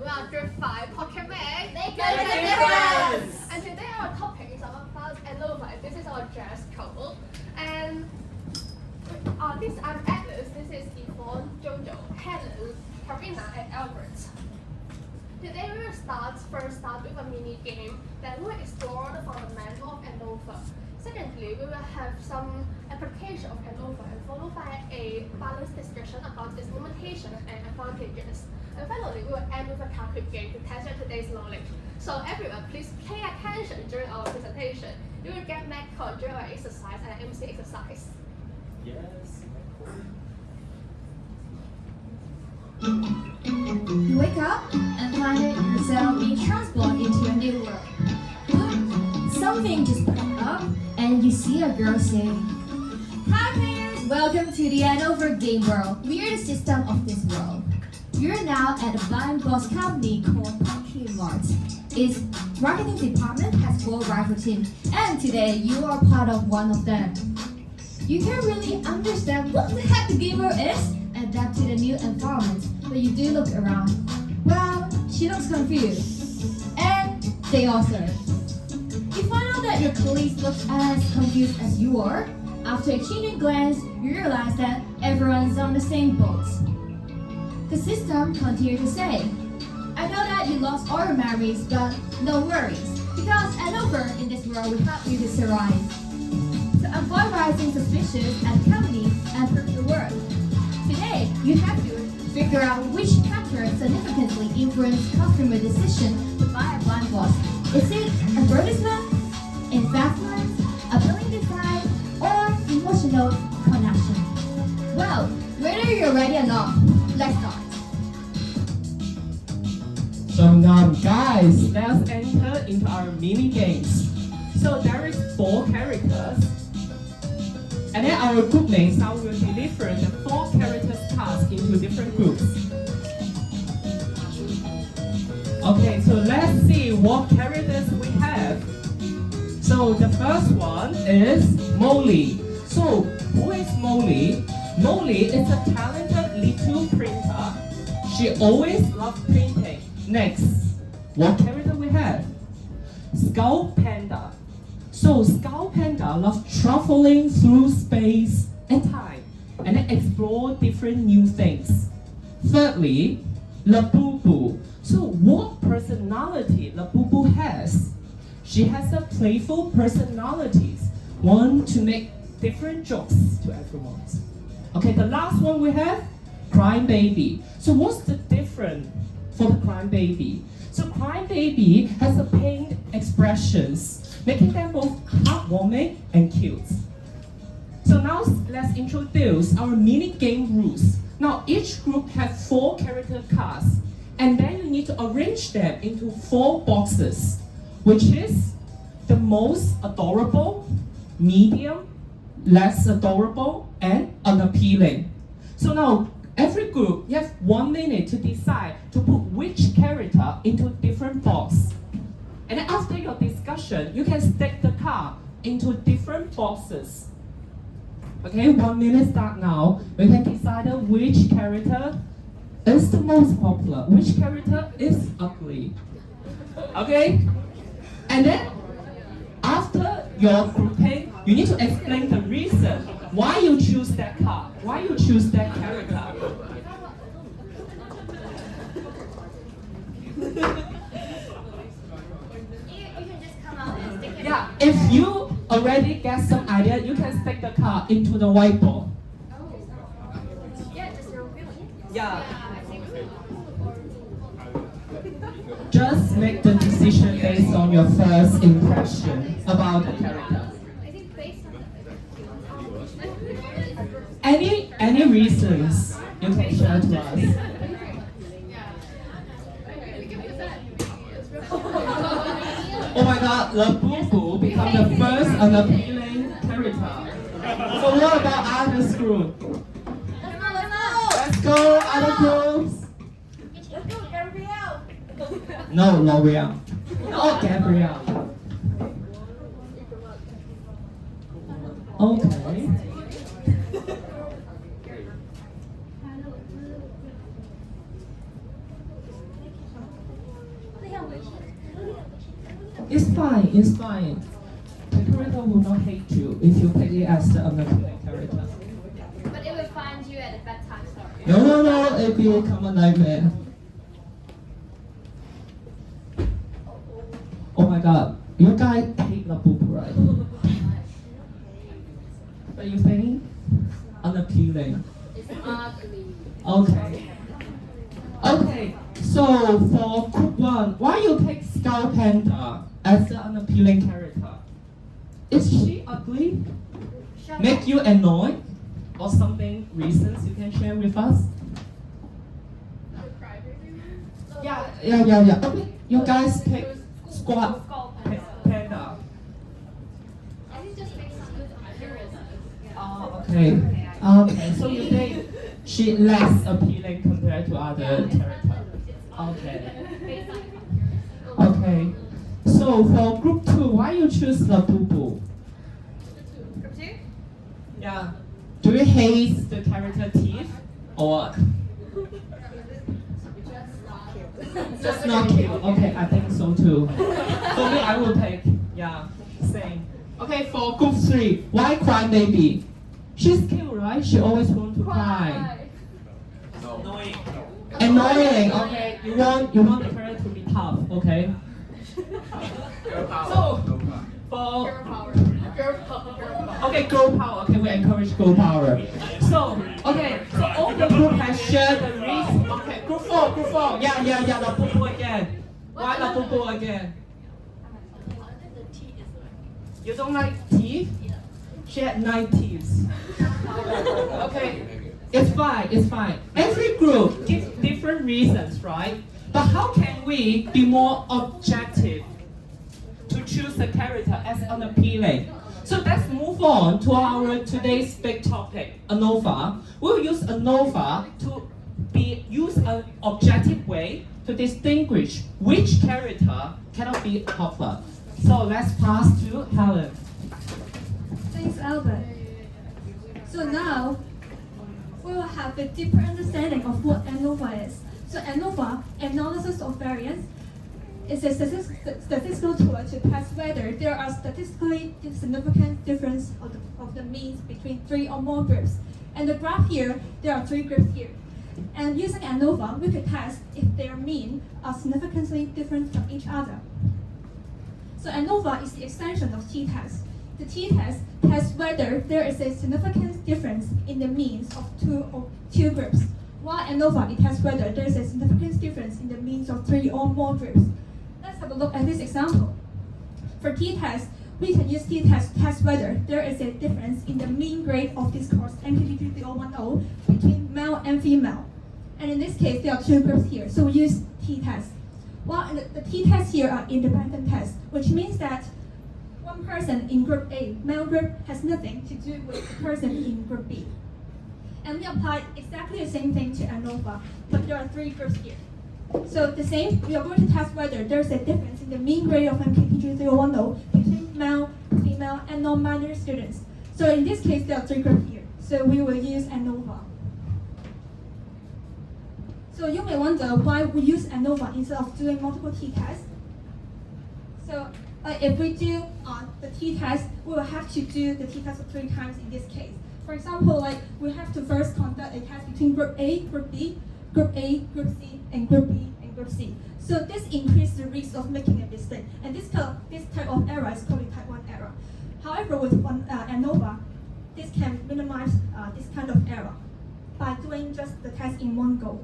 We are Drift 5 Poké mee. Make a difference! And today our topic is about ANOVA. This is our dress code. And this I'm Atlas. This is Yvonne, Jojo, Helen, Karina, and Albert. Today we will first start with a mini game. Then we will explore the fundamental of ANOVA. Secondly, we will have some application of ANOVA and followed by a balanced discussion about its limitations and advantages. And finally, we will end with a calculate game to test your today's knowledge. So everyone, please pay attention during our presentation. You will get math code during our exercise and MC exercise. Yes. You wake up and find yourself being transported into a new world. Look, something just popped up and you see a girl saying, "Hi players, welcome to the ANOVA game world. We are the system of this world. You're now at a blind boss company called Poké Mart. Its marketing department has 4 rival teams, and today you are part of one of them. You can't really understand what the heck the game world is, adapt to the new environment, but you do look around. Well, she looks confused, and they also. You find out that your colleagues look as confused as you are. After exchanging glance, you realize that everyone's on the same boat. The system continued to say, "I know that you lost all your memories, but no worries, because ANOVA in this world will help you to survive. To avoid rising suspicions at the company and prove the world. Today, you have to figure out which factor significantly influence customer decision to buy a blind box. Is it advertisement, investment, appealing design, or emotional connection?" Well, whether you're ready or not, let's start. So now guys, let's enter into our mini games. So there is 4 characters. And then our group names now will be different. The 4 characters cast into different groups. Okay, so let's see what characters we have. So the first one is Molly. So who is Molly? Molly is a talented little printer. She always loves printing. Next, what character we have? Skull Panda. So Skull Panda loves traveling through space and time and then explore different new things. Thirdly, Labubu. So what personality Labubu has? She has a playful personality, want to make different jokes to everyone. Okay, the last one we have, Crime Baby. So what's the difference for the Crime Baby? So Crime Baby has a pained expressions, making them both heartwarming and cute. So now let's introduce our mini game rules. Now each group has 4 character cards, and then you need to arrange them into 4 boxes, which is the most adorable, medium, less adorable, and unappealing. So now every group, you have 1 minute to decide to put which character into a different box. And then after your discussion, you can stick the card into different boxes. Okay, 1 minute start now. We can decide which character is the most popular, which character is ugly. Okay? And then after your grouping, you need to explain the reason why you choose that card, why you choose that character. You can just come out and stick it. Yeah, if you already get some idea, you can stick the card into the whiteboard. Yeah, just reveal it. Yeah, I think just make the decision based on your first impression about the character. I think based on Any reasons you can share to us? Oh my god, Labubu become the first unappealing character. So what about other group? Let's go, other groups. Let's go, Gabrielle. No, L'Oreal. No, Gabrielle. Okay. It's fine, it's fine. The character will not hate you if you pick it as the unappealing character. But it will find you at a bad time, sorry. No, it will become a nightmare. Oh my god, you guys hate Labubu, right? What you saying? Unappealing. It's ugly. Okay, so for group 1, why you pick Scout Panda as the unappealing character? Is she ugly? Make you annoyed? Or something reasons you can share with us? Yeah. Okay, you guys pick Squad Panda. And it just makes good appearance. Oh, okay, so you think she less appealing compared to other characters? Okay. So for group 2, why you choose Labubu? Group 2? Yeah. Do you hate the character Thief or just not cute? Okay, I think so too. For me, I will pick. Yeah, same. Okay, for group 3, why Crybaby? She's cute, right? She always wants to cry. Annoying. Okay, you want the character to be tough. Okay. So for Girl power. Girl power. okay, girl power. Okay, we encourage girl power. So all the group has shared the reason. Okay, group 4. Yeah, Labubu again. Why Labubu again? You don't like teeth? She had 9 teeth. Okay, it's fine. Every group gives different reasons, right? But how can we be more objective to choose a character as unappealing? So let's move on to our today's big topic, ANOVA. We'll use ANOVA to use an objective way to distinguish which character cannot be popular. So let's pass to Helen. Thanks, Albert. So now, we will have a deeper understanding of what ANOVA is. So ANOVA, analysis of variance, is a statistical tool to test whether there are statistically significant difference of the means between 3 or more groups. And the graph here, there are 3 groups here. And using ANOVA, we could test if their mean are significantly different from each other. So ANOVA is the extension of t-test. The t-test tests whether there is a significant difference in the means of two groups, while ANOVA, it tests whether there is a significant difference in the means of 3 or more groups. Let's have a look at this example. For t-test, we can use t-test to test whether there is a difference in the mean grade of this course MKTG3010 between male and female. And in this case, there are 2 groups here, so we use t-test. While the t-tests here are independent tests, which means that one person in group A, male group, has nothing to do with the person in group B. And we apply exactly the same thing to ANOVA, but there are 3 groups here. So the same, we are going to test whether there's a difference in the mean grade of MKTG3010 between male, female, and non-binary students. So in this case, there are 3 groups here. So we will use ANOVA. So you may wonder why we use ANOVA instead of doing multiple t-tests. So if we do the t-test, we will have to do the t-test 3 times in this case. For example, we have to first conduct a test between group A, group B, group A, group C, and group B, and group C. So this increases the risk of making a mistake. And this type of error is called type 1 error. However, with ANOVA, this can minimize this kind of error by doing just the test in one go.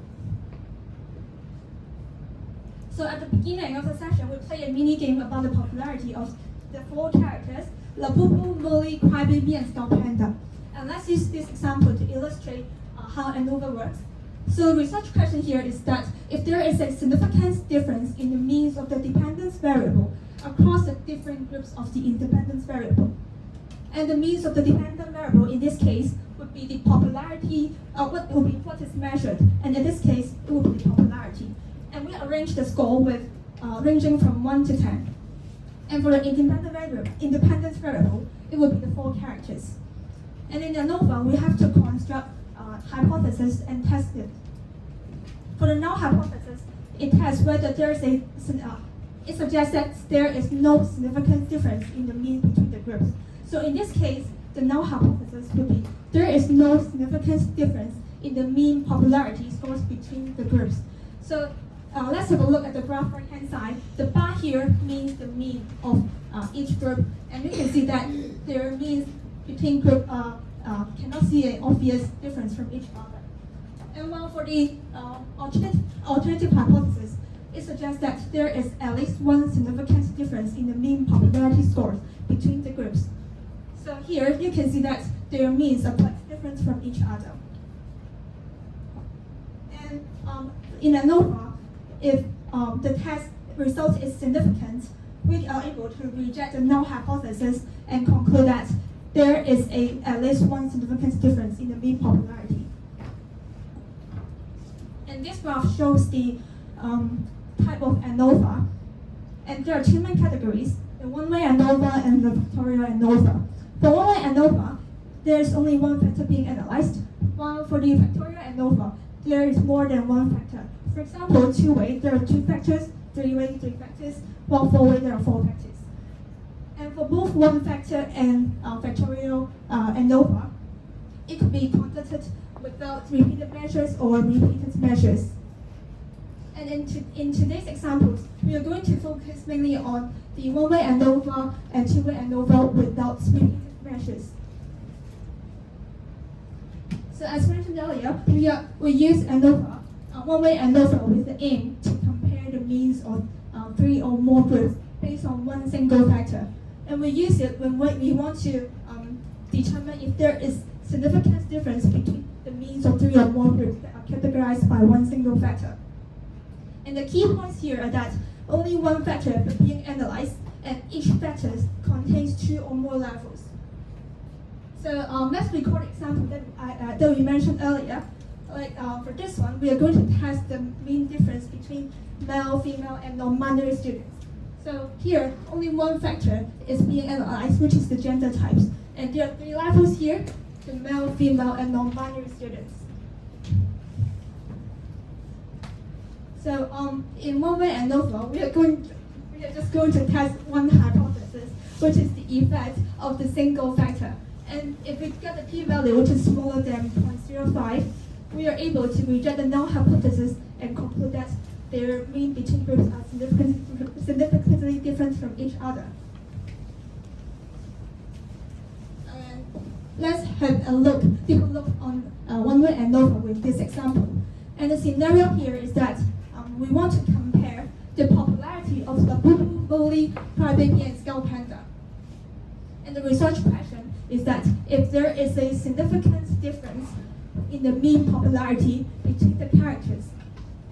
So at the beginning of the session, we play a mini game about the popularity of the 4 characters, Labubu, Molly, Crybaby, and Scout Panda. And let's use this example to illustrate how ANOVA works. So the research question here is that if there is a significant difference in the means of the dependence variable across the different groups of the independence variable, and the means of the dependent variable in this case would be the popularity, what is measured, and in this case, it would be the popularity. And we arrange the score with ranging from 1 to 10. And for the independence variable, it would be the 4 characters. And in ANOVA, we have to construct hypothesis and test it. For the null hypothesis, it tests whether there is it suggests that there is no significant difference in the mean between the groups. So in this case, the null hypothesis would be there is no significant difference in the mean popularity scores between the groups. So let's have a look at the graph right-hand side. The bar here means the mean of each group, and you can see that their means between group cannot see an obvious difference from each other. And while for the alternative hypothesis, it suggests that there is at least one significant difference in the mean popularity scores between the groups. So here you can see that their means are quite different from each other. And in ANOVA, if the test result is significant, we are able to reject the null hypothesis and conclude that there is at least one significant difference in the mean popularity. And this graph shows the type of ANOVA. And there are two main categories, the one-way ANOVA and the factorial ANOVA. For one-way ANOVA, there is only one factor being analyzed, while for the factorial ANOVA, there is more than one factor. For example, two-way, there are two factors, three-way, three factors, while four-way, there are four factors. And for both one factor and factorial ANOVA, it could be conducted without repeated measures or repeated measures. And in today's examples, we are going to focus mainly on the one-way ANOVA and two-way ANOVA without repeated measures. So as mentioned earlier, we use ANOVA, one-way ANOVA with the aim to compare the means of three or more groups based on one single factor. And we use it when we want to determine if there is significant difference between the means of three or more groups that are categorized by one single factor. And the key points here are that only one factor is being analyzed, and each factor contains two or more levels. So let's record an example that we mentioned earlier. Like for this one, we are going to test the mean difference between male, female, and non-binary students. So here, only one factor is being analyzed, which is the gender types. And there are three levels here, the male, female, and non-binary students. So in one-way ANOVA, we are just going to test one hypothesis, which is the effect of the single factor. And if we get a p-value which is smaller than 0.05, we are able to reject the null hypothesis and conclude that their mean between groups are significantly different from each other. And let's have a deeper look on one-way ANOVA with this example. And the scenario here is that we want to compare the popularity of the Labubu, Bully, Crybaby, and Skull Panda. And the research question is that if there is a significant difference in the mean popularity between the characters,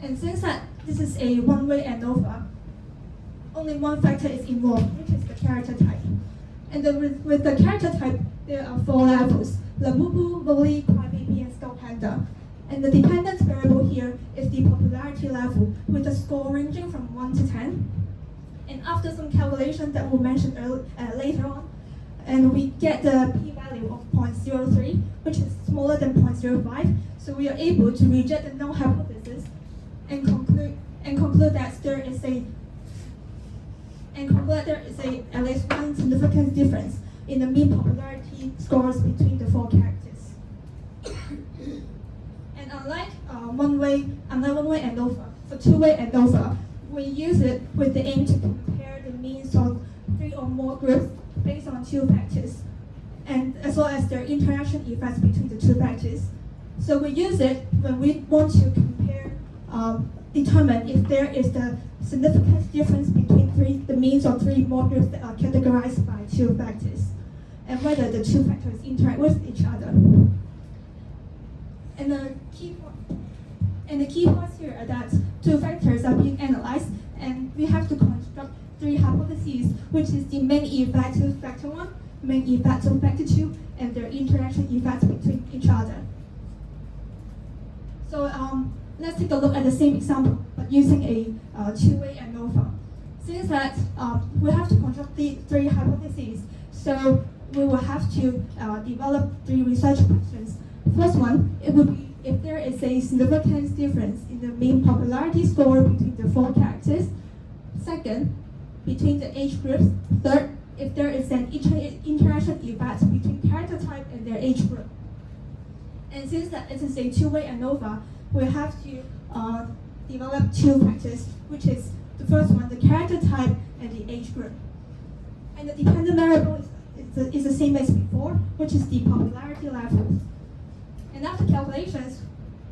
and since that this is a one-way ANOVA, only one factor is involved, which is the character type. And then with the character type, there are four levels: Labubu, Bully, Crybaby, and Skull Panda. And the dependent variable here is the popularity level, with a score ranging from 1 to 10. And after some calculation that we'll mention later on, and we get the p-value of 0.03, which is smaller than 0.05. So we are able to reject the null hypothesis and conclude that there is at least one significant difference in the mean popularity scores between the four characters. And unlike one-way ANOVA, for two-way ANOVA, we use it with the aim to compare the means of three or more groups based on two factors, and as well as their interaction effects between the two factors. So we use it when we want to determine if there is the significant difference between the means of three more groups that are categorized by two factors, and whether the two factors interact with each other. And the key points here are that two factors are being analyzed, and we have to construct three hypotheses, which is the main effect of factor 1, main effect of factor 2, and their interaction effects between each other. So let's take a look at the same example, but using a two-way ANOVA. Since that we have to construct the three hypotheses, so we will have to develop three research questions. First one, it would be if there is a significant difference in the mean popularity score between the four characters. Second, between the age groups. Third, if there is an interaction effect between character type and their age group. And since that it is a two-way ANOVA, we have to develop two factors, which is the first one, the character type and the age group. And the dependent variable is the same as before, which is the popularity level. And after calculations,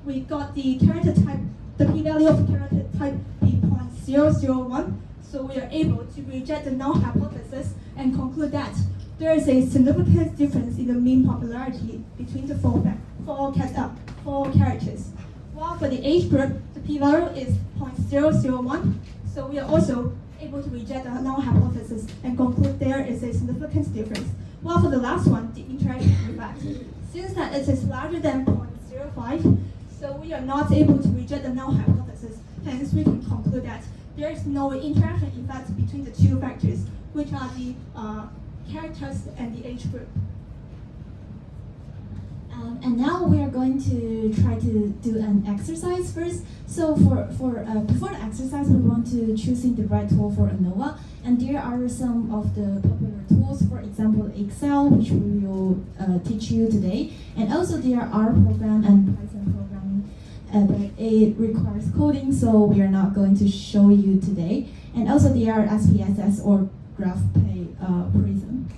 we got the character type, the p-value of character type be 0.001. So we are able to reject the null hypothesis and conclude that there is a significant difference in the mean popularity between the four characters. While for the age group, the p-value is 0.001. So we are also able to reject the null hypothesis and conclude there is a significant difference. While for the last one, the interaction effect, since that it is larger than 0.05, so we are not able to reject the null hypothesis. Hence, we can conclude that there is no interaction effect between the two factors, which are the characters and the age group. And now we are going to try to do an exercise first. So before the exercise, we want to choosing the right tool for ANOVA. And there are some of the popular tools, for example, Excel, which we will teach you today. And also there are R program and Python programming, but it requires coding, so we are not going to show you today. And also there are SPSS or GraphPay Prism.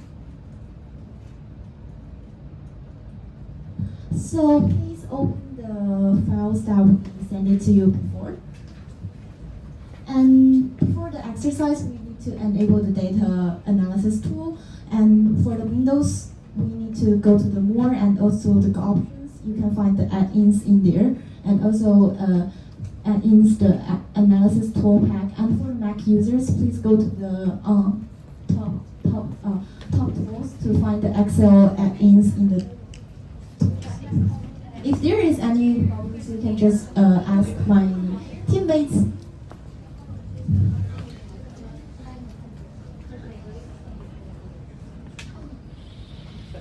So please open the files that we sent it to you before. And before the exercise, we need to enable the data analysis tool. And for the Windows, we need to go to the more and also the options. You can find the add-ins in there. And also add-ins the analysis tool pack. And for Mac users, please go to the top tools to find the Excel add-ins in the If there is any problems, you can just ask my teammates. So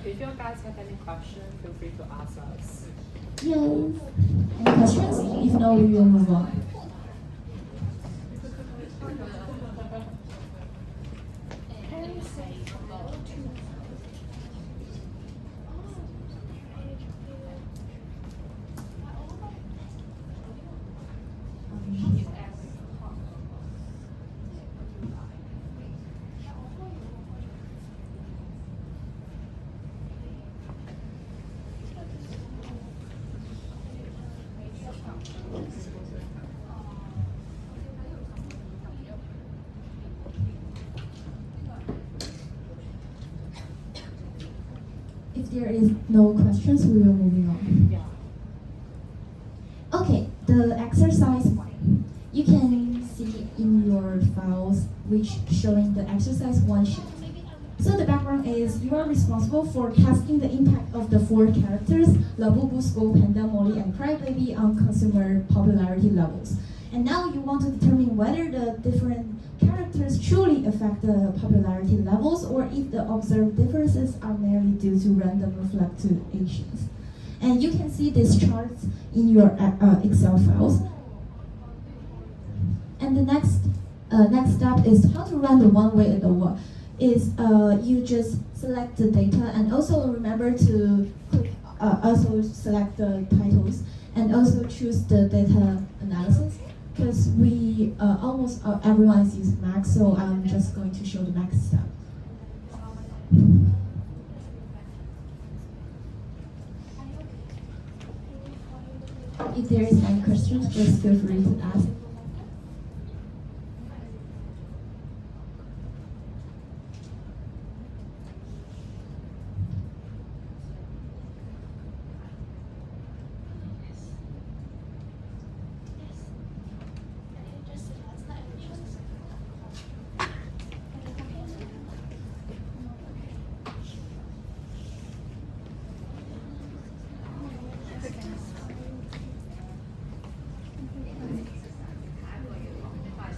if you guys have any questions, feel free to ask us. Yes. Any questions? If no, we will move on. If there is no questions, we will move on. Yeah. Okay, the exercise one. You can see in your files which showing the exercise one sheet. So the background is you are responsible for testing the impact of the four characters, Labubu, Skull, Panda, Molly, and Crybaby on consumer popularity levels. And now you want to determine whether the different characters truly affect the popularity levels or if the observed differences are merely due to random fluctuations. And you can see these charts in your Excel files. And the next step is how to run the one-way ANOVA. Is you just select the data and also remember to click, also select the titles and also choose the data analysis. Because we almost everyone is using Mac, so I'm just going to show the next step. If there is any questions, just feel free to ask.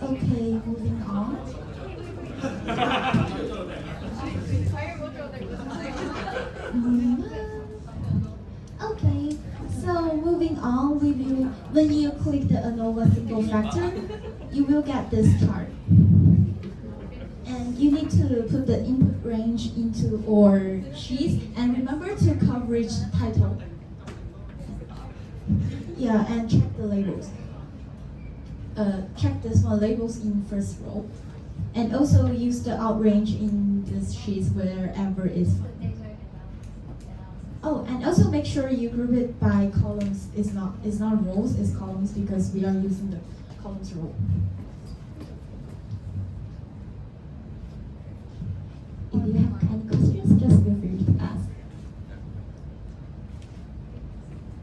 Okay, moving on. Okay, so moving on, when you click the ANOVA single factor, you will get this chart. you need to put the input range into our sheets and remember to coverage title. Yeah, and check the labels. Check the small labels in first row. And also use the out range in this sheets wherever is fine. Oh, and also make sure you group it by columns. It's not rows, it's columns because we are using the columns row. If you have any questions, just feel free to ask.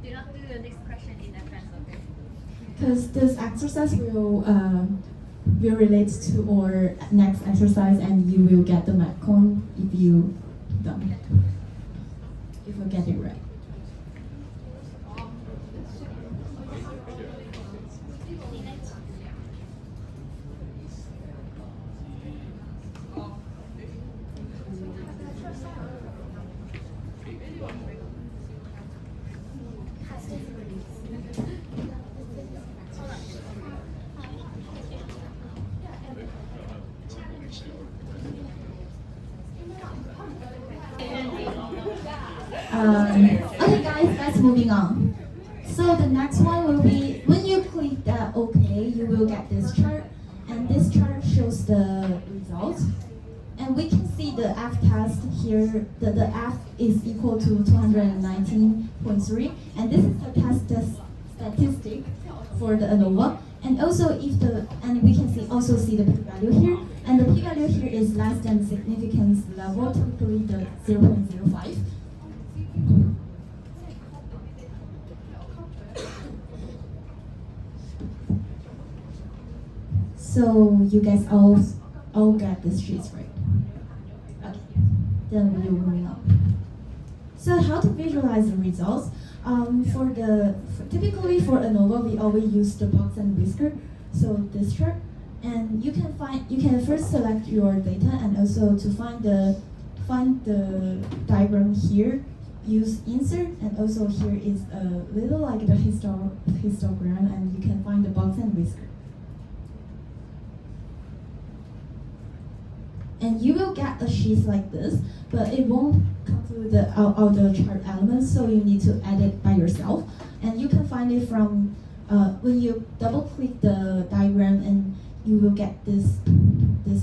Do not do the next question in advance, okay? Because this exercise will relate to our next exercise, and you will get the macron if you done it. If you get it right. Okay guys, let's moving on. So the next one will be, when you click that OK, you will get this chart. And this chart shows the results. And we can see the F test here, the F is equal to 219.3. And this is the test statistic for the ANOVA. And also and we can see the p-value here. And the p-value here is less than the significance level, typically the 0.05. So you guys all get these sheets right. Okay, then we will moving on. So how to visualize the results? Typically for ANOVA, we always use the box and whisker. So this chart, and you can first select your data, and also to find the diagram here, use insert, and also here is a little like the histogram, and you can find the box and whisker. And you will get a sheet like this, but it won't include all the chart elements, so you need to add it by yourself. And you can find it from when you double click the diagram, and you will get this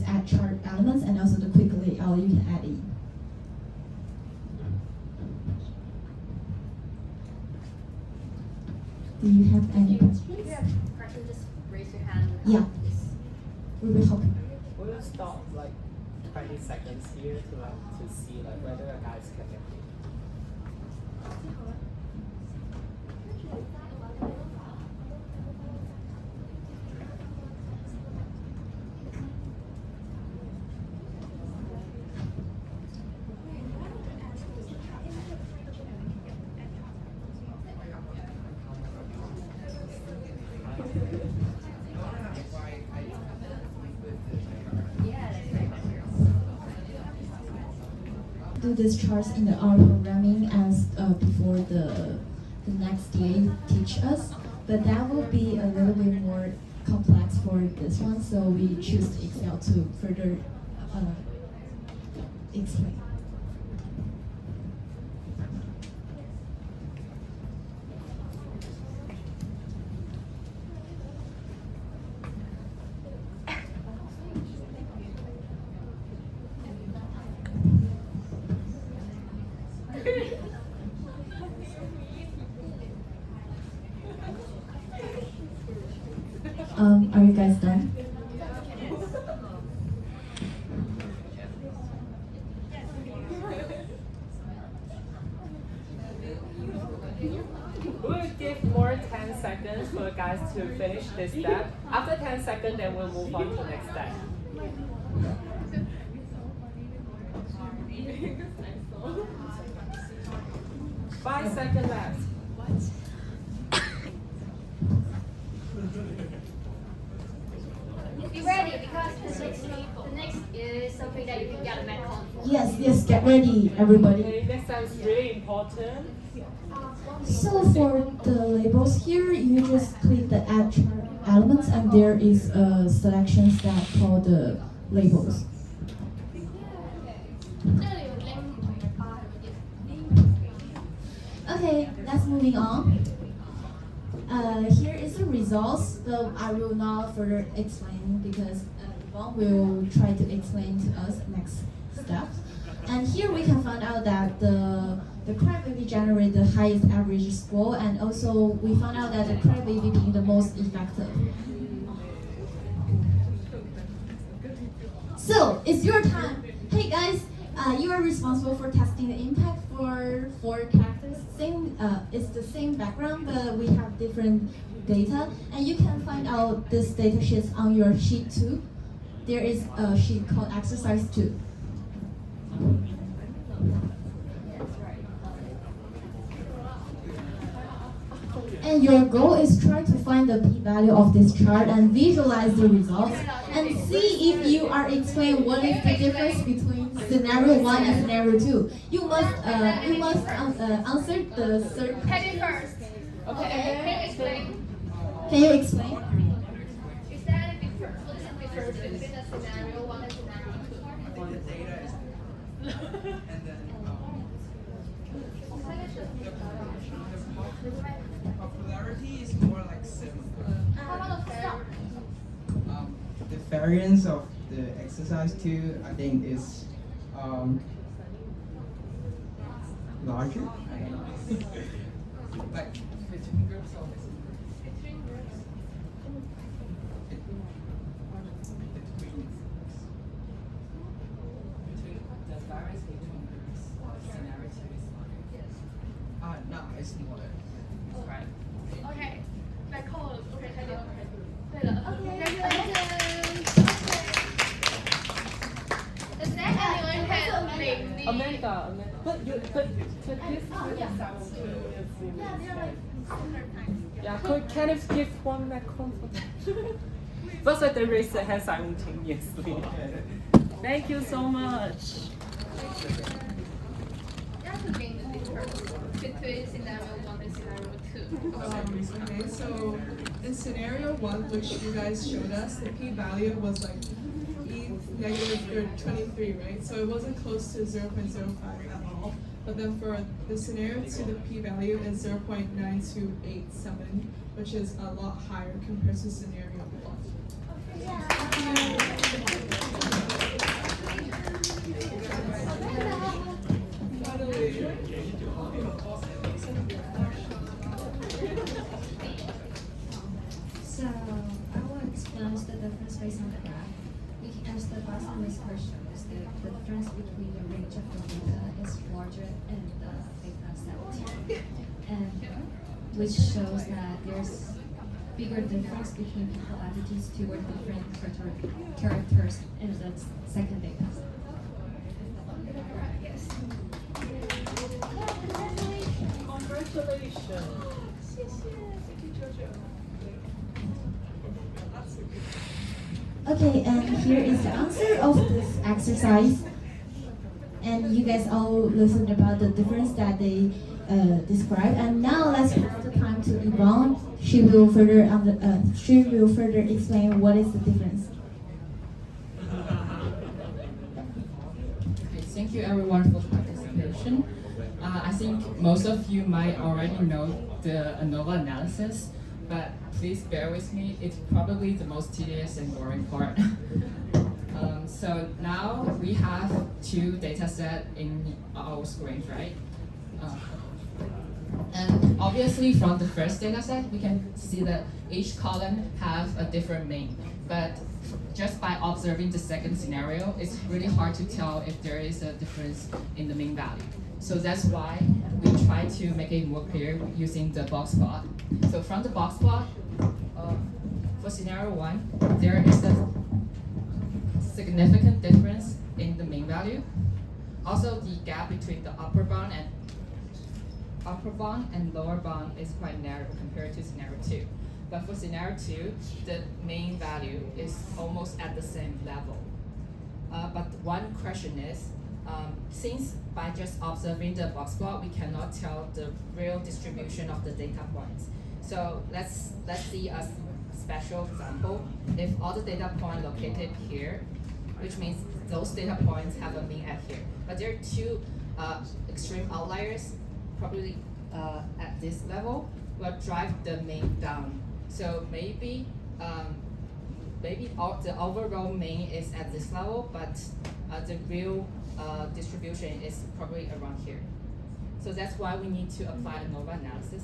add chart elements, and also the quick layout you can add in. Do you have any questions? If you have questions, just raise your hand. Yeah. We will help you. We'll stop like 20 seconds here to see like whether the guys can get it. Do these charts in the R programming as before the next day teach us, but that will be a little bit more complex for this one, so we choose Excel to further explain. Are you guys done? We'll give more 10 seconds for guys to finish this step. After 10 seconds, then we'll move on to the next step. 5 seconds left. Be ready because the next is something that you can get a Metcon for. Yes, get ready, everybody. Okay, next time is really important. So for the labels here, you just click the add chart elements, and there is a selections that call the labels. 這裡有 link 唔同嘅 bar 係乜嘢？ Okay, let's moving on. Here is the results, though I will not further explain because Yvonne will try to explain to us next step. And here we can find out that the crybaby generate the highest average score, and also we found out that the crybaby being the most effective. So it's your time. Hey guys, you are responsible for testing the impact for four characters. It's the same background, but we have different data, and you can find out this data sheets on your sheet 2. There is a sheet called exercise 2. And your goal is try to find the p-value of this chart and visualize the results and see if you are explaining what is the difference between scenario 1 and scenario 2. You must answer the third Teddy question. first. Okay. Can you explain? Can you explain? Is there any difference? What is the difference between the scenario 1 and scenario 2? Popularity is more like simple. How about the stop? The variance of the exercise 2, I think, is larger. I don't know. Like between groups of Between groups. the variance between groups. Scenario 2 is larger. No, it's smaller. Right. Okay. Back home. Okay, Teddy. 对了。Congratulations. Is there anyone can name the Amanda, but this yeah, can you give one microphone for them? First, they raise their hand simultaneously. Thank you so much. You have to name the difference between scenario 1 and scenario 2. Okay, so in scenario 1, which you guys showed us, the p-value was like negative 23, right? So it wasn't close to 0.05 at all. But then for the scenario 2, the p-value is 0.9287, which is a lot higher compared to scenario 1. So I will explain the difference based on the graph. As the bottom is question is the difference between the range of the data is larger in the data set, and which shows that there's bigger difference between people attitudes toward different characters in the second data set. Yes. Congratulations. Okay, and here is the answer of this exercise. And you guys all listened about the difference that they described. And now let's pass the time to Yvonne. She will further explain what is the difference. Okay, thank you everyone for participation. I think most of you might already know the ANOVA analysis, but please bear with me, it's probably the most tedious and boring part. So now we have two data sets in our screens, right? And obviously from the first data set, we can see that each column have a different mean. But just by observing the second scenario, it's really hard to tell if there is a difference in the mean value. So that's why we try to make it more clear using the box plot. So from the box plot, for scenario 1, there is a significant difference in the mean value. Also, the gap between the upper bound and lower bound is quite narrow compared to scenario 2. But for scenario 2, the mean value is almost at the same level. But one question is, since by just observing the box plot, we cannot tell the real distribution of the data points. So let's see a special example. If all the data points located here which means those data points have a mean at here. But there are two extreme outliers, probably at this level, will drive the mean down. So maybe the overall mean is at this level, but the real distribution is probably around here. So that's why we need to apply ANOVA analysis.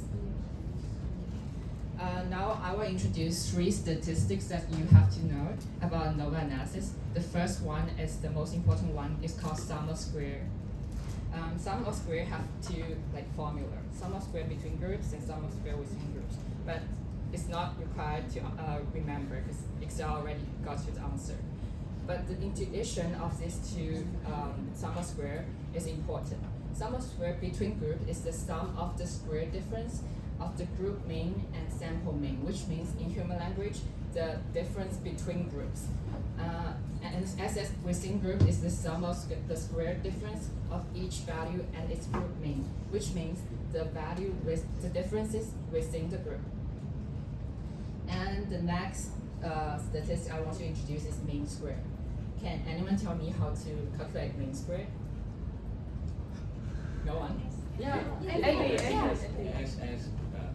Now I will introduce 3 statistics that you have to know about ANOVA analysis. The first one is the most important one. It's called sum of square. Sum of square have two formula. Sum of square between groups and sum of square within groups. But it's not required to remember because Excel already got you the answer. But the intuition of these two sum of square is important. Sum of square between group is the sum of the square difference of the group mean and sample mean, which means in human language, the difference between groups. And SS within group is the sum of the square difference of each value and its group mean, which means the value with the differences within the group. And the next statistic I want to introduce is mean square. Can anyone tell me how to calculate mean square? No one? Yeah. SS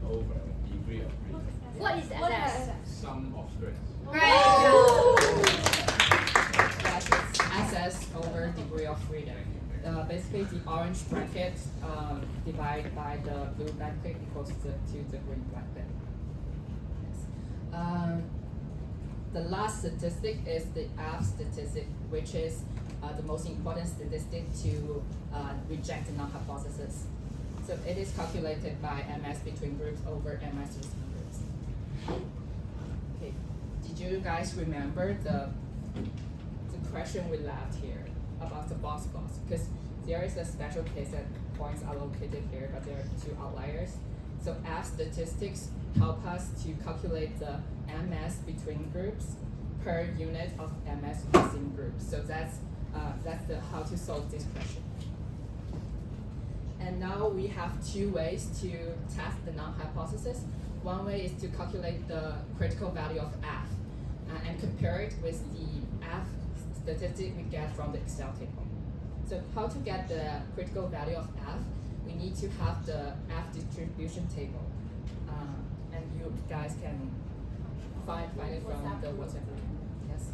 over degree of freedom. What is SS? Sum of squares. Yes, it's SS over degree of freedom. Basically, the orange bracket divided by the blue bracket equals to the green bracket. Yes. The last statistic is the F statistic, which is the most important statistic to reject the null hypothesis. So it is calculated by MS between groups over MS within groups. Okay. Did you guys remember the question we left here about the box plots? Because there is a special case that points are located here, but there are two outliers. So F statistics help us to calculate the MS between groups per unit of MS within groups. So that's the how to solve this question. And now we have two ways to test the null hypothesis. One way is to calculate the critical value of F and compare it with the F statistic we get from the Excel table. So how to get the critical value of F? We need to have the F distribution table. And you guys can find it from the WhatsApp group. Yes.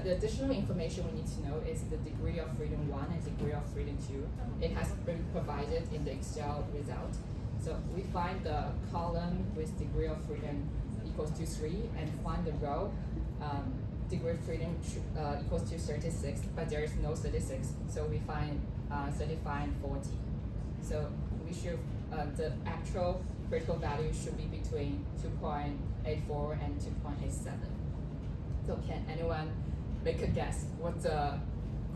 The additional information we need to know is the degree of freedom 1 and degree of freedom 2. It has been provided in the Excel result. So we find the column with degree of freedom equals to 3 and find the row degree of freedom equals to 36, but there is no 36. So we find 35 and 40. So we should, the actual critical value should be between 2.84 and 2.87. So can anyone make a guess what the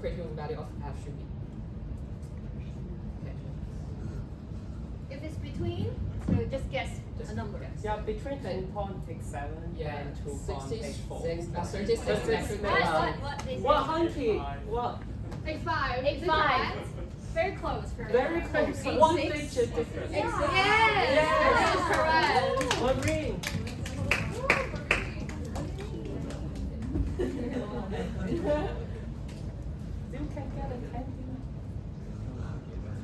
critical value of F should be? Okay. If it's between, so just guess a number. Yeah, between 2.87 and 2.84. 36 What is it? 100. What? 85. 85. Very close. Very close. One digit difference. Yes. Yes. That's correct. One ring. You can get a candy.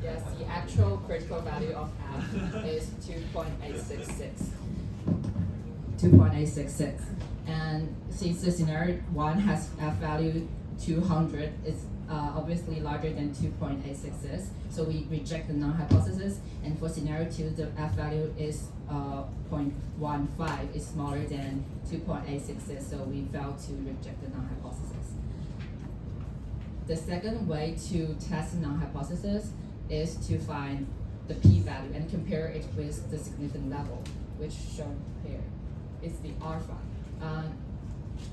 Yes, the actual critical value of F is 2.866. 2.866. And since the scenario 1 has F value 200, it's obviously larger than 2.866. So we reject the null hypothesis. And for scenario 2, the F value is 0.15. It's smaller than 2.866. So we fail to reject the null hypothesis. The second way to test the null hypothesis is to find the p-value and compare it with the significant level, which shown here. It's the alpha.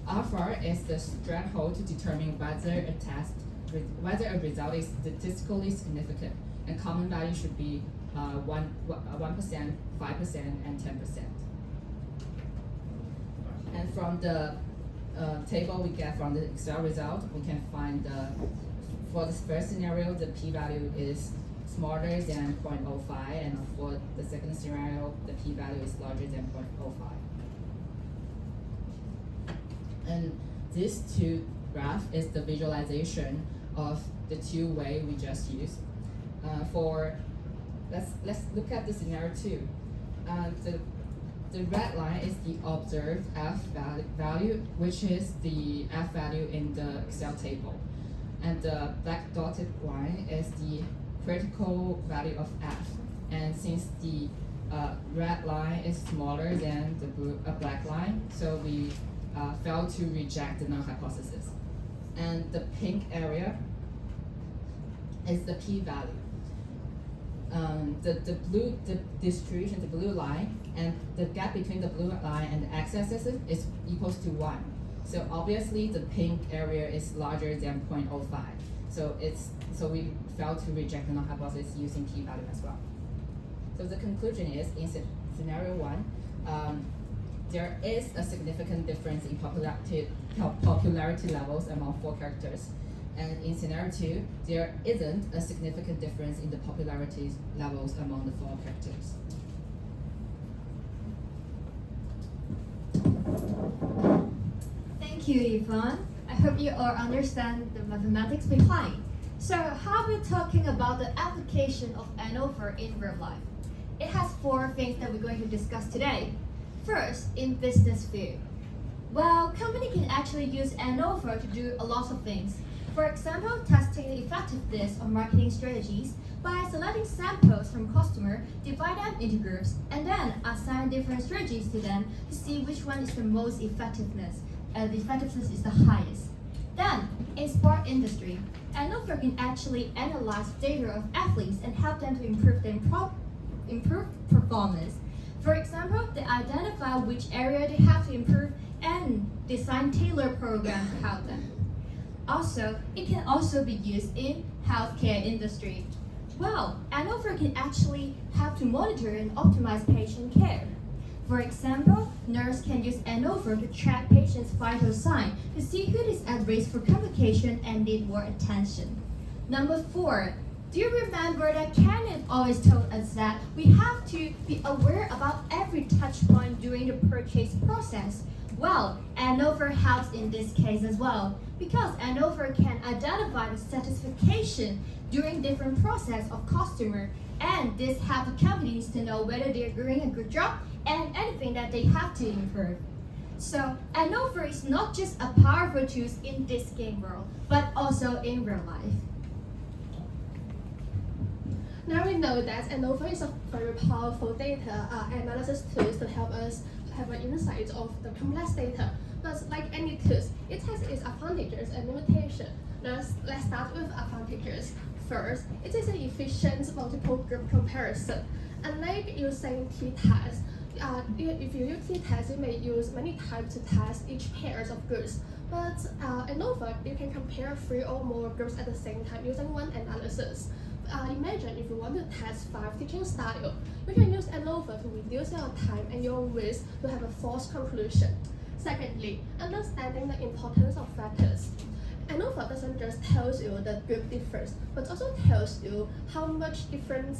Alpha is the threshold to determine whether a result is statistically significant, and common value should be 1%, 5%, and 10%. And from the table we get from the Excel result, we can find for the first scenario, the p-value is smaller than 0.05, and for the second scenario, the p-value is larger than 0.05. And these two graphs is the visualization of the two ways we just used. Let's look at the scenario 2. The red line is the observed F value, which is the F value in the Excel table. And the black dotted line is the critical value of F. And since the red line is smaller than the black line, so we failed to reject the null hypothesis. And the pink area is the p-value. The distribution, the blue line, and the gap between the blue line and the x-axis is equals to 1. So obviously the pink area is larger than 0.05. So we failed to reject the null hypothesis using p-value as well. So the conclusion is, in scenario 1, there is a significant difference in popularity levels among 4 characters. And in scenario 2, there isn't a significant difference in the popularity levels among the 4 characters. Thank you, Yvonne. I hope you all understand the mathematics behind. So how are we talking about the application of ANOVA in real life? It has 4 things that we're going to discuss today. First, in business field. Well, company can actually use ANOVA to do a lot of things. For example, testing the effectiveness of marketing strategies by selecting samples from customer, divide them into groups, and then assign different strategies to them to see which one is the most effectiveness. The effectiveness is the highest. Then, in sport industry, ANOVA can actually analyze data of athletes and help them to improve performance. For example, they identify which area they have to improve and design tailored programs to help them. Also, it can also be used in healthcare industry. Well, ANOVA can actually help to monitor and optimize patient care. For example, nurse can use ANOVA to track patients' vital signs to see who is at risk for complication and need more attention. Number 4, do you remember that Kenneth always told us that we have to be aware about every touch point during the purchase process? Well, ANOVA helps in this case as well, because ANOVA can identify the satisfaction during different process of customer, and this helps the companies to know whether they're doing a good job and anything that they have to improve. So ANOVA is not just a powerful tool in this game world, but also in real life. Now we know that ANOVA is a very powerful data analysis tool to help us have an insight of the complex data. But like any tools, it has its advantages and limitations. Let's start with advantages. First, it is an efficient multiple group comparison. Unlike using t-test, if you use t-test, you may use many types to test each pairs of groups. But ANOVA, you can compare 3 or more groups at the same time using one analysis. Imagine if you want to test 5 teaching styles, you can use ANOVA to reduce your time and your risk to have a false conclusion. Secondly, understanding the importance of factors. ANOVA doesn't just tell you the group difference, but also tells you how much different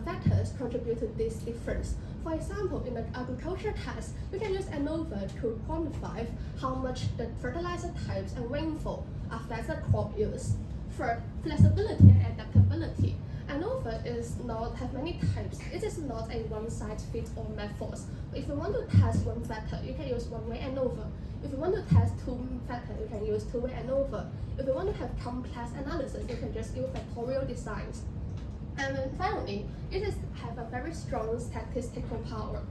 factors contribute to this difference. For example, in the agriculture test, you can use ANOVA to quantify how much the fertilizer types and rainfall affects the crop yields. Third, flexibility and adaptability. ANOVA is not have many types. It is not a one-size-fits-all method. If you want to test one factor, you can use one-way ANOVA. If you want to test 2 factors, you can use 2-way ANOVA. If you want to have complex analysis, you can just use factorial designs. And then finally, it have a very strong statistical power.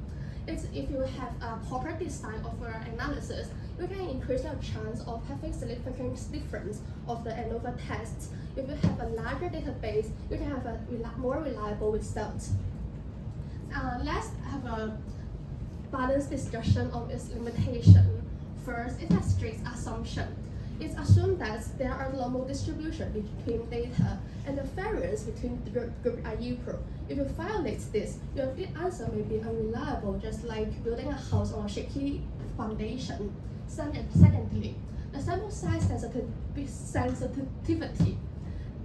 If you have a proper design of your analysis, you can increase your chance of having significant difference of the ANOVA tests. If you have a larger database, you can have a more reliable result. Let's have a balanced discussion of its limitation. First, it has strict assumption. It assumes that there are normal distribution between data and the variance between groups are equal. If you violate this, your answer may be unreliable, just like building a house on a shaky foundation. Secondly, the sample size sensitivity.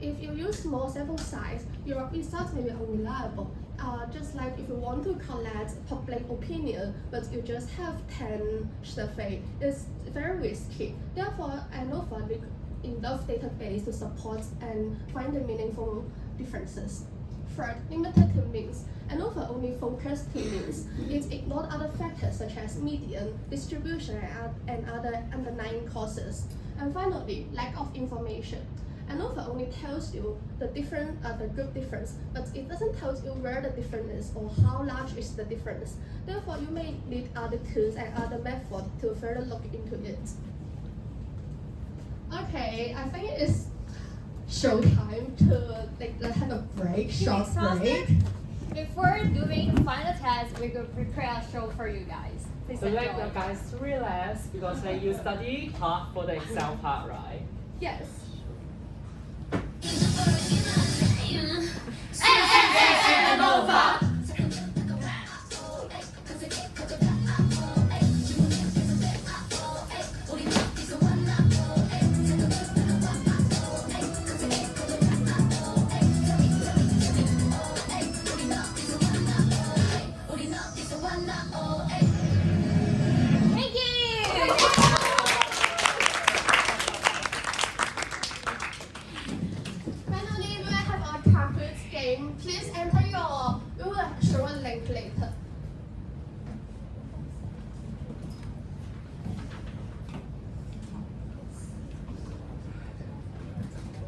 If you use small sample size, your results may be unreliable. Just like if you want to collect public opinion, but you just have 10 surveys, it's very risky. Therefore, Therefore, ANOVA look enough database to support and find the meaningful differences. Third, limited to means. ANOVA only focus to means. It ignored other factors such as median, distribution, and other underlying causes. And finally, lack of information. ANOVA only tells you the group difference, but it doesn't tell you where the difference is or how large is the difference. Therefore, you may need other tools and other methods to further look into it. Okay, I think it's show time to let's have a break, short break. Before doing the final test, we're going to prepare a show for you guys. Please So enjoy. let the guys relax because you study hard for the exam part, right? Yes. Thank you! Finally, we will have our Kahoot game. Please enter your. We will show a link later.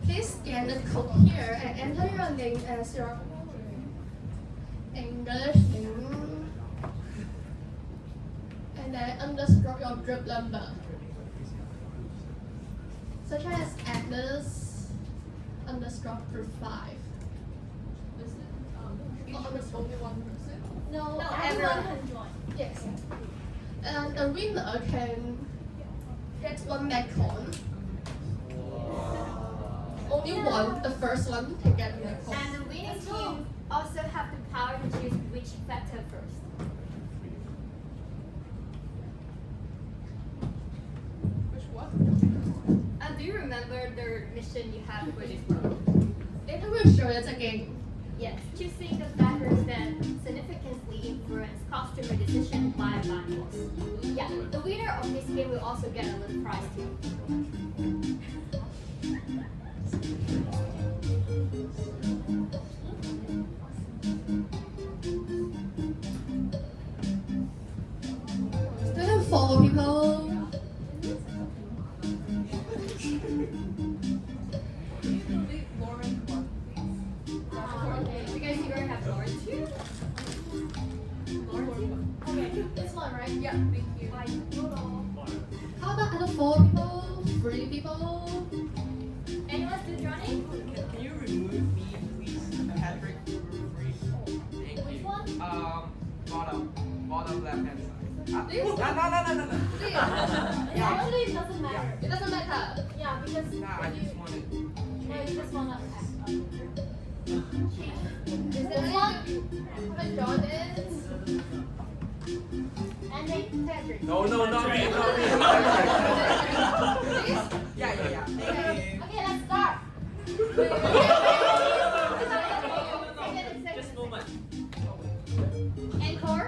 Please scan the code here and enter your link as your English name, and then underscore your group number, such as Agnes underscore group 5. Underscore only one person. No, everyone can join. Yes. And the winner can get one Macron. Only one, the first one can get a Macron. And the winning team also have the power to choose which factor first. Which one? Do you remember the mission you have for this one? Later we'll show it again. Yes, choosing the factors that significantly influence customer decision by variables. Yeah, the winner of this game will also get a little prize too. Student follow people. Okay, you guys are gonna have Lauren too. Okay, this one, right? Yeah, thank you. Bye. How about other 4 people? 3 people? Anyone still joining? Can you remove me, please? Patrick, free. Thank you. Which one? Bottom left hand side. This? No. Please. Yeah, actually it doesn't matter. It doesn't matter. Yeah, because Nah, I just wanted. no, you just wanna Is there one? Haven't drawn it. and then Patrick. No, not me. Please? Yeah. Thank you. Okay, let's start. Just a moment. Encore.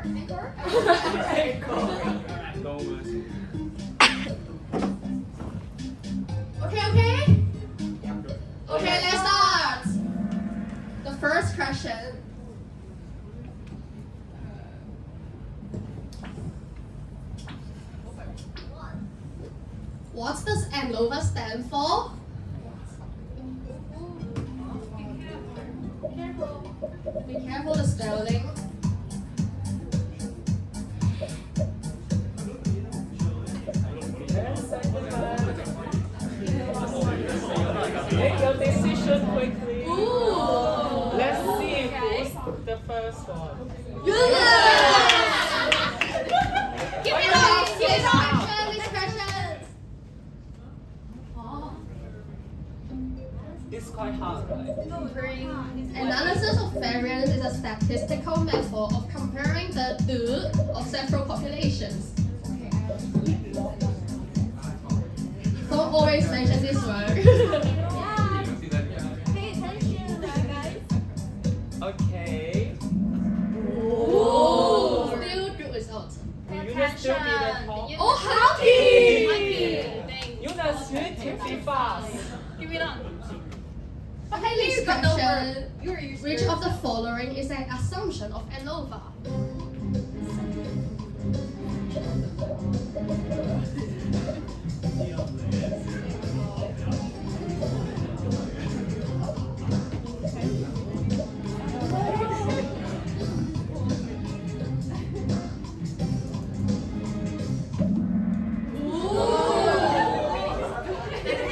Okay. Okay, let's start. The first question. What does ANOVA stand for? Be careful the spelling. Make your decision quickly. Ooh. Let's see who's the first one. Give it up. This question. It's quite hard, right? Analysis of variance is a statistical method of comparing the two of several populations. Don't always mention this word. Pay attention, guys. Okay. Ooh. Still good result. Pay You guys still need a attention. talk. Oh, hockey! Hockey. Thanks. Eunice, Good, be fast. Give it on. Okay, next You got no question. You're Which of the following is an assumption of ANOVA?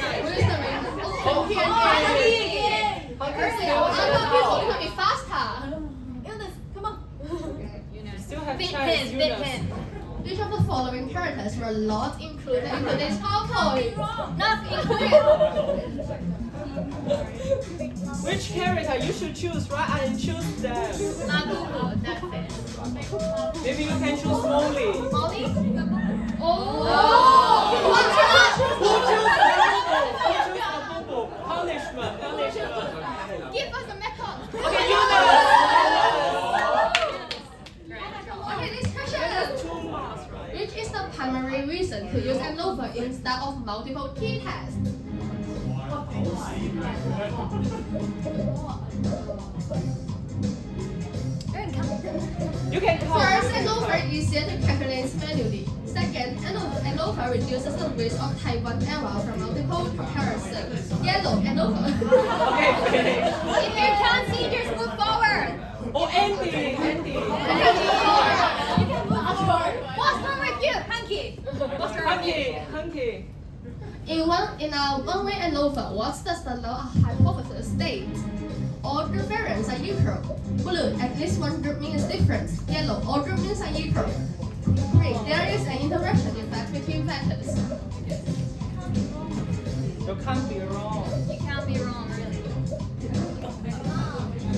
Where's the reason? Oh, here again. Earlier, I thought people could be faster. Illness, come on. Still have Big chance, pen, big Eunice. pen. Which of the following characters were not included in today's PowerPoint? Not included. Which character you should choose, right? And choose them. Not Google, that's it. Maybe you can choose Molly. Molly? Oh! Who choose Abubu? Punishment. Give us a method. Okay, Eunice. Okay, next question. 2 marks, right? Which is the primary reason to use ANOVA instead of multiple t-tests? You can count. First, ANOVA is easier to calculate manually. Second, ANOVA reduces the risk of type 1 error from multiple comparisons. Yellow, ANOVA. Okay, finish. If you can't see, just move forward. Oh, Andy. What's wrong with you, Hanky? What's wrong with you? Hunky. In a one-way ANOVA, what does the null hypothesis state? All group variants are equal. Blue, at least one group mean is different. Yellow, all group means are equal. Green, there is an interaction effect between vectors. You can't be wrong. You can't be wrong, really.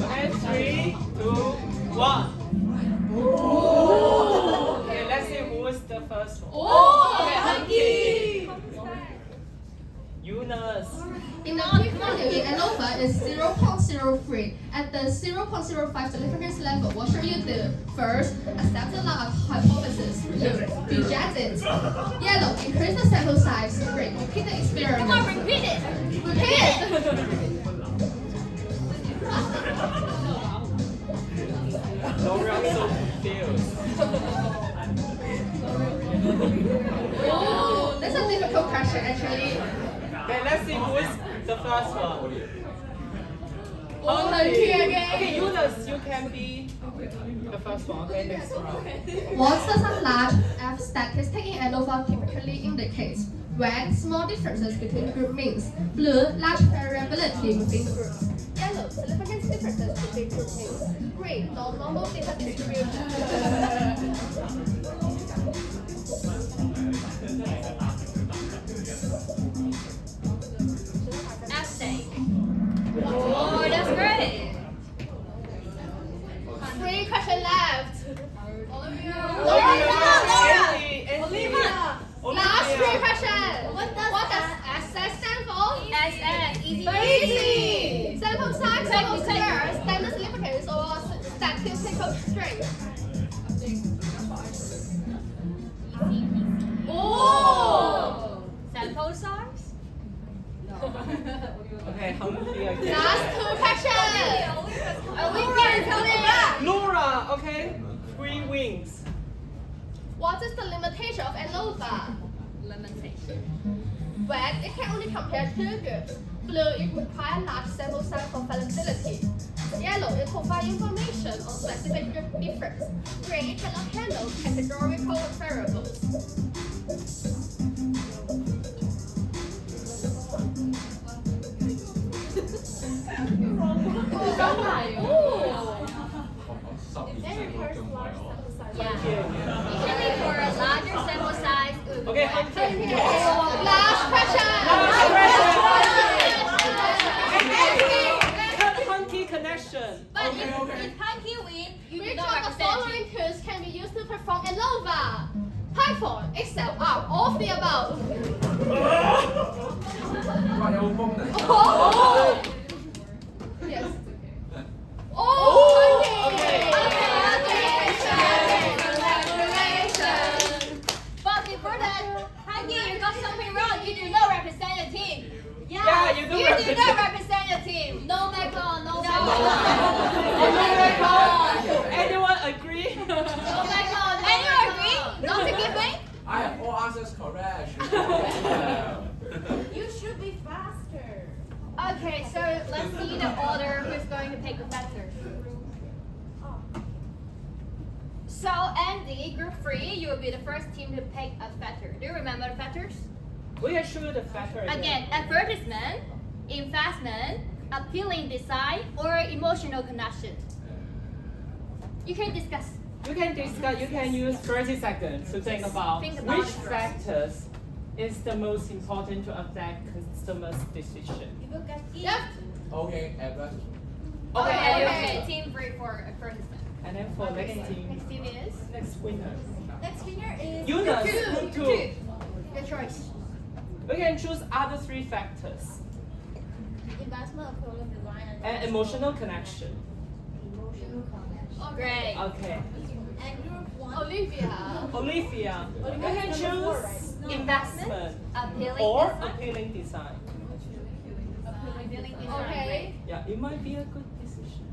Okay, 3, 2, 1. Okay, let's see who is the first one. Oh, Hunky. Eunice. In the p-value in ANOVA is 0.03. At the 0.05 significance level, what should you do? First, accept the null hypothesis. Blue, reject it. Yellow, increase the sample size. Green, repeat the experiment. Come on, repeat it. Repeat it. Laura is so confused. Oh, that's a difficult question actually. Okay, let's see who is the first one. Oh, Hunky again. Okay, Eunice, you can be the first one. Okay, next round. What does a large F statistic in ANOVA typically indicate? Red, small differences between group means. Blue, large variability within groups. Yellow, significant differences between group means. Green, non-normal data distribution. Essay. Oh, that's great. 3 questions left. Last 3 questions. What does SS stand for? SS. Easy. Very easy. Sample size, sample square, standard significance, or statistical strength. Oh! Sample size? Okay, Hunky again. Last 2 questions. Laura, okay? 3 wings. What is the limitation of ANOVA? Limitation. Red, it can only compare 2 groups. Blue, it requires large sample size for fallibility. Yellow, it provides information on specific group difference. Green, it cannot handle categorical variables. Usually for a larger sample size, it would Okay, like Hunky. Last question. Hunky connection. But if Hanky win, you do Which not of the represent following you. tools can be used to perform ANOVA? Python, Excel, R, all of the above. Oh! Yes. Oh! Okay. Congratulations! But before that, Hanky, you got do not represent your team. No Macron, no Macron. Anyone agree? No Macron. Anyone agree? Don't you give me? I have all answers correct. You should be faster. Okay, so let's see the order who's going to pick the factor. So Andy, group 3, you will be the first team to pick a factor. Do you remember the factors? We can show the factor Again, advertisement, investment, appealing design, or emotional connection. You can discuss. You can discuss. You can use 30 seconds to think about Think about which it first. factors is the most important to affect customers' decision. Yep. Okay, advertisement. Okay, team 3 for advertisement. And then for next team, Next team is? next winner. Next winner is Eunice, Two. two. Your choice. We can choose other 3 factors. investment, appealing design, And emotional connection. Great. Okay. And group 1. Olivia. Olivia, we can choose Investment, appealing or design. appealing design. Appealing design. Okay. Yeah, it might be a good decision.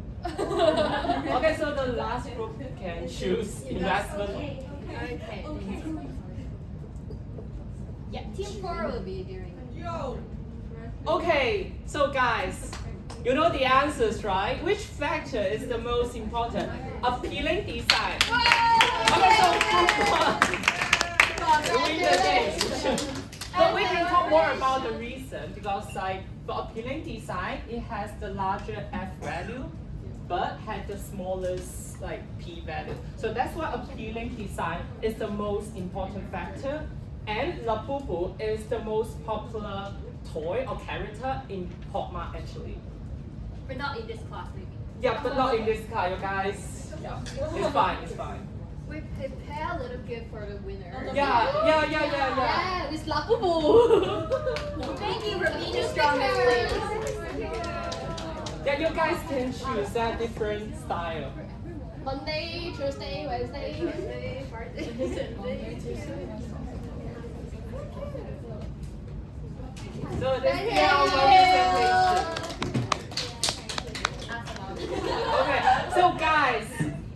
Okay, so the last group can choose investment. Okay. Yeah, team 4 will be doing. Yo. Okay, so guys, you know the answers, right? Which factor is the most important? Appealing design. Okay, so win the game. But we can talk more about the reason because, like, for appealing design, it has the larger F value, but had the smallest P value. So that's why appealing design is the most important factor. And Labubu is the most popular toy or character in Pokemon actually. But not in this class, maybe. Yeah, but not in this car, you guys. Yeah, it's fine, it's fine. We prepare a little gift for the winner. Yeah. Yeah, it's Labubu. Thank you for being the strongest player. Yeah, you guys can choose a different style. Monday, Tuesday, Wednesday. Friday, Saturday. So this is our presentation. Okay, so guys,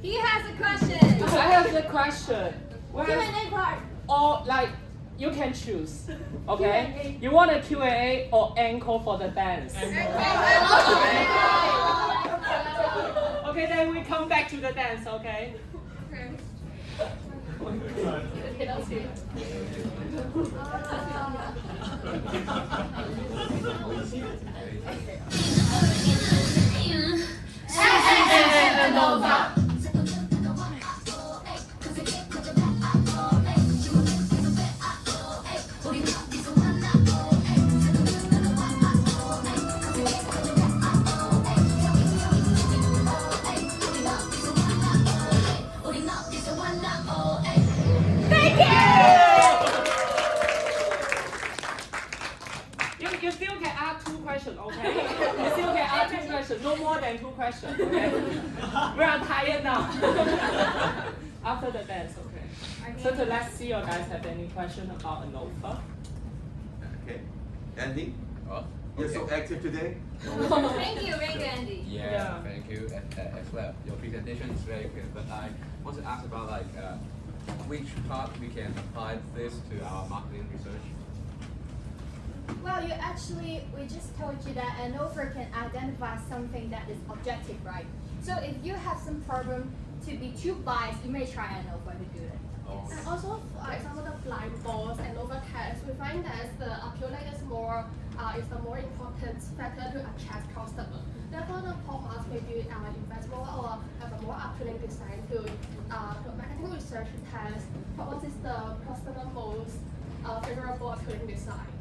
He has a question. I have the question. Q&A part. Or you can choose. Okay? You want a Q&A or encore for the dance? Okay, then we come back to the dance, okay? S&T ANOVA. You still can ask 2 questions, okay? You still can ask 2 questions, no more than 2 questions, okay? We are tired now. After the dance, okay? So let's see you guys have any question about ANOVA. Okay. Andy, Oh, you're so okay. active today. Thank you, Andy. Yeah, Yeah. thank you as well. Your presentation is very good, but I want to ask about which part we can apply this to our marketing research. Well, we just told you that ANOVA can identify something that is objective, right? So if you have some problem to be too biased, you may try ANOVA to do it. Oh. And also, for example, the blind balls and ANOVA test, we find that the appealing is the more important factor to attract customer. Therefore, the pop-ups may be invest more or have a more appealing design to marketing research test what is the customer most favorable appealing design.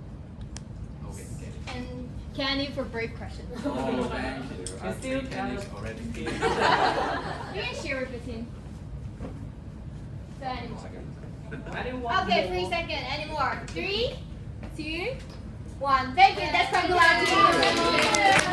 Okay, get it. And Candy for brave question. Oh, thank you. I still think can- it's already. You can share with the team. So anymore. Anyone Okay, more? 3 seconds. Any more? 3, 2, 1. Thank you. That's congratulations.